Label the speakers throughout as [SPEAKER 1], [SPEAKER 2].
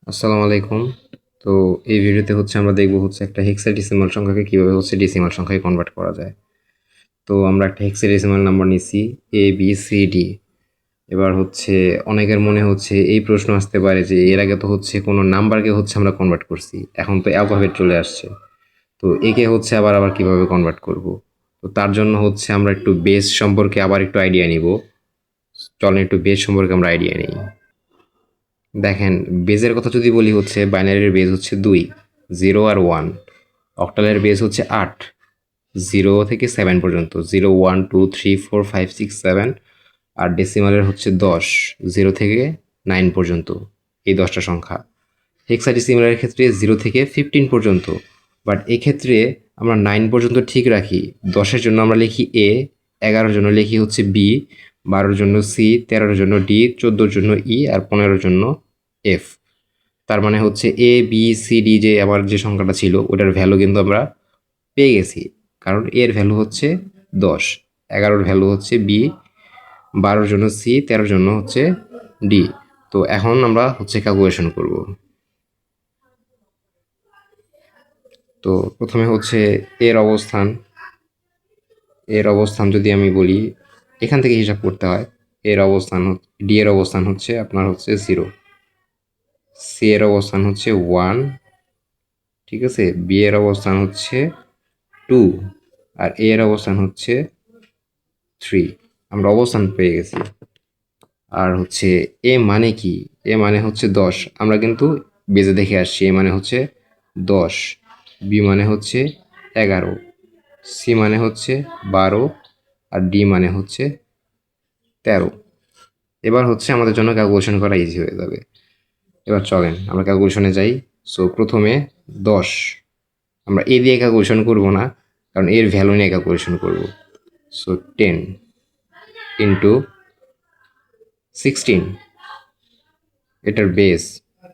[SPEAKER 1] আসসালামু আলাইকুম। তো এই ভিডিওতে আমরা দেখব একটা হেক্সাডেসিমাল সংখ্যাকে কিভাবে ডেসিমাল সংখ্যায় কনভার্ট করা যায়। তো আমরা একটা হেক্সাডেসিমাল নাম্বার নিছি ABCD। এবার অনেকের মনে এই প্রশ্ন আসতে পারে যে এর আগে তো কোনো নাম্বারকে আমরা কনভার্ট করছি, এখন তো অ্যালফাবেট চলে আসছে, তো একে আবার আবার কিভাবে কনভার্ট করব। তো তার জন্য আমরা একটু বেস সম্পর্কে আবার একটু আইডিয়া নিব। চলেন একটু বেস সম্পর্কে আমরা আইডিয়া নিই। দেখেন, বেজের কথা যদি বলি বাইনারির বেজ 2, 0 আর 1। অক্টালের বেজ 8, 0 থেকে 7 পর্যন্ত, 0 1 2 3 4 5 6 7। আর ডেসিমালের 10, 0 থেকে 9 পর্যন্ত, এই 10টা সংখ্যা। হেক্সাডেসিমালের ক্ষেত্রে 0 থেকে 15 পর্যন্ত, বাট এক্ষেত্রে আমরা 9 পর্যন্ত ঠিক রাখি। 10-এর জন্য আমরা লিখি A, 11-এর জন্য লিখি B, 12-এর জন্য C, 13-এর জন্য D, 14-এর জন্য E আর 15-এর জন্য F। তার মানে ABCD যে আমার যে সংখ্যাটা ছিল ওটার ভ্যালু কিন্তু আমরা পেয়ে গেছি, কারণ এর ভ্যালু 10, 11-এর ভ্যালু B, 12-এর জন্য C, 13-এর জন্য D। তো এখন আমরা ক্যালকুলেশন করব। তো প্রথমে এর অবস্থান যদি আমি বলি, এখান থেকে হিসাব করতে হয়। এর অবস্থান ডি এর অবস্থান আপনার 0, সি এর অবস্থান 1, ঠিক আছে, বি এর অবস্থান 2 আর এ এর অবস্থান 3। আমরা অবস্থান পেয়ে গেছি। আর এ মানে কি? এ মানে 10। আমরা কিন্তু বেজে দেখে আসছি, এ মানে 10, বি মানে 11, সি মানে 12 আর ডি মানে 13। এবার আমাদের জন্য ক্যালকুলেশন করা ইজি হয়ে যাবে। এবার চলেন আমরা ক্যালকুলেশনে যাই। সো প্রথমে 10, আমরা এ দিয়ে ক্যালকুলেশন করব না, কারণ এর ভ্যালু নিয়ে ক্যালকুলেশন করব। সো 10 ইন্টু 16, এটার বেস,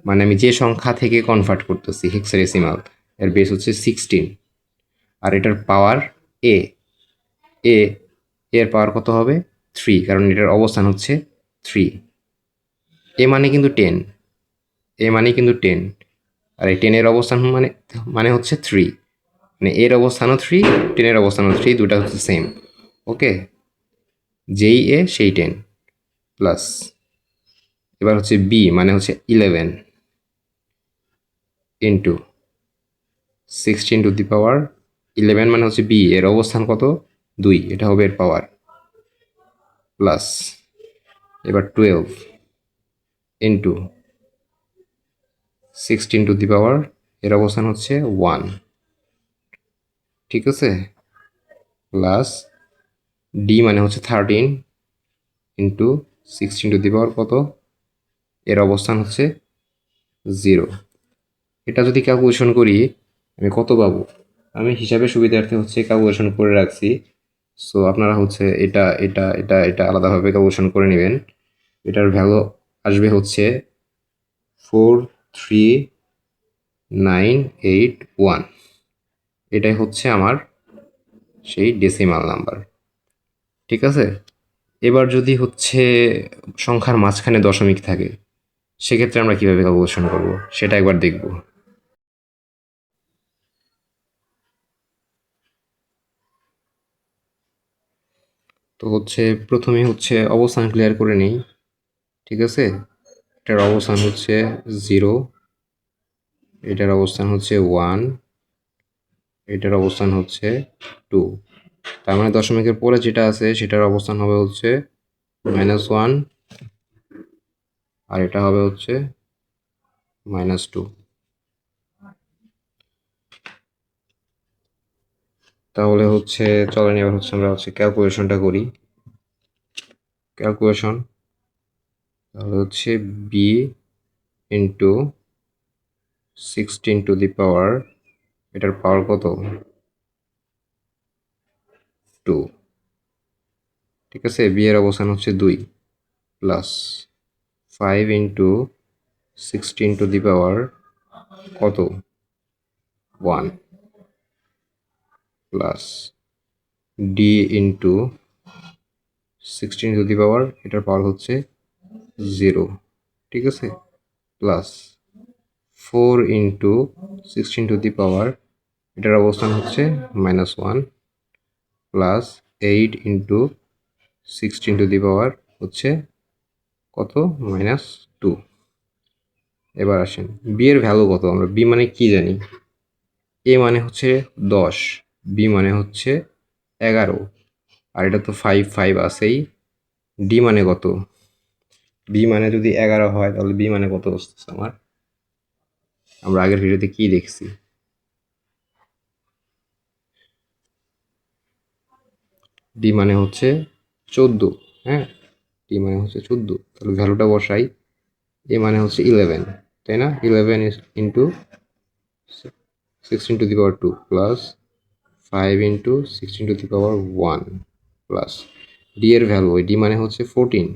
[SPEAKER 1] মানে আমি যে সংখ্যা থেকে কনভার্ট করতেছি হেক্সাডেসিমাল, এর বেস 16। আর এটার পাওয়ার এ, এ এর পাওয়ার কত হবে? 3, কারণ এটার অবস্থান 3। এ মানে কিন্তু 10, এ মানে কিন্তু 10, আর এই 10-এর অবস্থান মানে মানে 3, মানে এর অবস্থানও 3, 10-এর অবস্থানও 3, দুটা সেম। ওকে, যেই এ সেই 10 প্লাস, এবার বি মানে 11 ইন্টু 16 টু দি পাওয়ার 11, মানে বি এর অবস্থান কত? 2, এটা হবে এর পাওয়ার, প্লাস এবার 12 ইন্টু 16 টু দি পাওয়ার, এর অবস্থান 1, ঠিক আছে, প্লাস ডি মানে 13 ইন্টু 16 টু দি পাওয়ার কত? এর অবস্থান 0। এটা যদি ক্যালকুলেশন করি আমি কত পাবো? আমি হিসাবের সুবিধার্থে ক্যালকুলেশন করে রাখছি। সো আপনারা এটা এটা এটা এটা আলাদাভাবে ক্যালকুলেশন করে নেবেন। এটার ভ্যালু আসবে 43981। এটাই আমার সেই ডেসিমাল নাম্বার, ঠিক আছে। এবার যদি সংখ্যার মাঝখানে দশমিক থাকে, সেক্ষেত্রে আমরা কিভাবে ক্যালকুলেশন করব সেটা একবার দেখব। তো প্রথমে অবস্থান ক্লিয়ার করে নিই, ঠিক আছে। এটার অবস্থান 0, এটার অবস্থান 1, এটার অবস্থান 2। তার মানে দশমিকের পরে যেটা আছে সেটার অবস্থান হবে -1, আর এটা হবে -2। তাহলে চলেন এবার আমরা ক্যালকুলেশনটা করি। ক্যালকুলেশন তাহলে B into 16 to the power, এটার পাওয়ার কত? 2, ঠিক আছে। বি এর অবস্থান 2, plus 5 into 16 to the power কত? 1, plus D into 16 to the power, এটার পাওয়ার 0, ঠিক আছে, plus 4 into 16 to the power, এটার অবস্থান হচ্ছে -1, plus 8 into 16 to the power হচ্ছে কত, -2। এবার আসেন বি এর ভ্যালু কত, আমরা বি মানে কি জানি, এ মানে হচ্ছে 10, বি মানে হচ্ছে 11, আর এটা তো 5 5 আছেই। ডি মানে কত, বি মানে যদি 11 হয় তাহলে বি মানে কত বসতেছে আমার, আমরা আগের ভিডিওতে কি দেখছি, ডি মানে হচ্ছে 14, হ্যাঁ, ডি মানে হচ্ছে 14, তাহলে ভ্যালুটা বসাই, এ মানে হচ্ছে 11, তাই না, 11 into 16 to the power 2 plus 5 into 16 to the power 1 plus D এর ভ্যালু, ডি মানে হচ্ছে 14,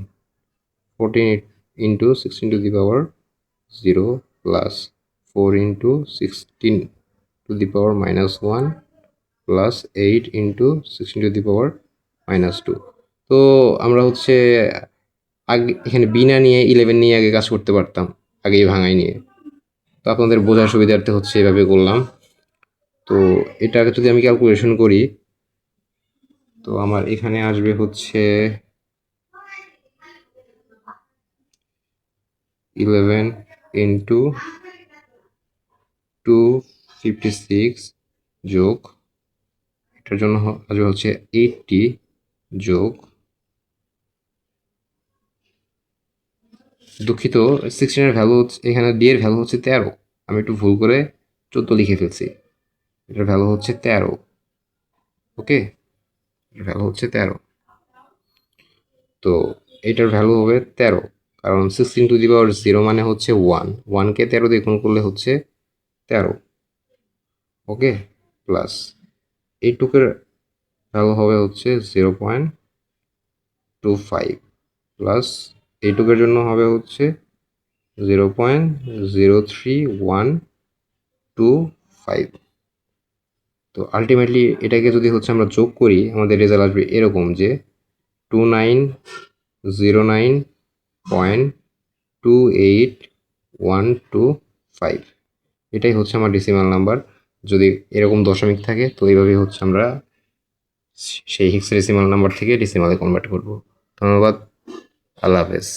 [SPEAKER 1] 14 into 16 to the power 0 plus 4 into 16 to the power -1 plus 8 into 16 to the power -2। তো আমরা হচ্ছে আগে এখানে বি না নিয়ে 11 নিয়ে আগে কাজ করতে পারতাম, আগেই ভাঙাই নিয়ে। তো আপনাদের বোঝার সুবিধার্থে হচ্ছে এভাবে করলাম। তো এটাকে যদি আমি ক্যালকুলেশন করি, তো আমার এখানে আসবে হচ্ছে 11 ইন্টু 256 যোগ, এটার জন্য আসবে হচ্ছে 80 যোগ, দুঃখিত, 16 এর ভ্যালু হচ্ছে, এখানে ডি এর ভ্যালু হচ্ছে 13, আমি একটু ভুল করে 14 লিখে ফেলছি, এটার ভ্যালু হচ্ছে 13, ওকে, এটার ভ্যালু হচ্ছে 13। তো এটার ভ্যালু হবে 13, কারণ 16 টু দি পাওয়ার 0 মানে হচ্ছে 1, 1কে 13 দিয়ে গুণ করলে হচ্ছে 13, ওকে, প্লাস এইটুকের ভ্যালু হবে হচ্ছে 0.25 প্লাস এইটুকের জন্য হবে হচ্ছে 0.03125। তো আলটিমেটলি এটাকে যদি হচ্ছে আমরা যোগ করি, আমাদের রেজাল্ট আসবে এরকম যে 2909.28125, এটাই হচ্ছে আমার ডেসিমাল নাম্বার। যদি এরকম দশমিক থাকে তো এইভাবেই হচ্ছে আমরা সেই হেক্সাডেসিমাল নাম্বার থেকে ডেসিমালে কনভার্ট করব। ধন্যবাদ, আল্লাহ হাফেজ।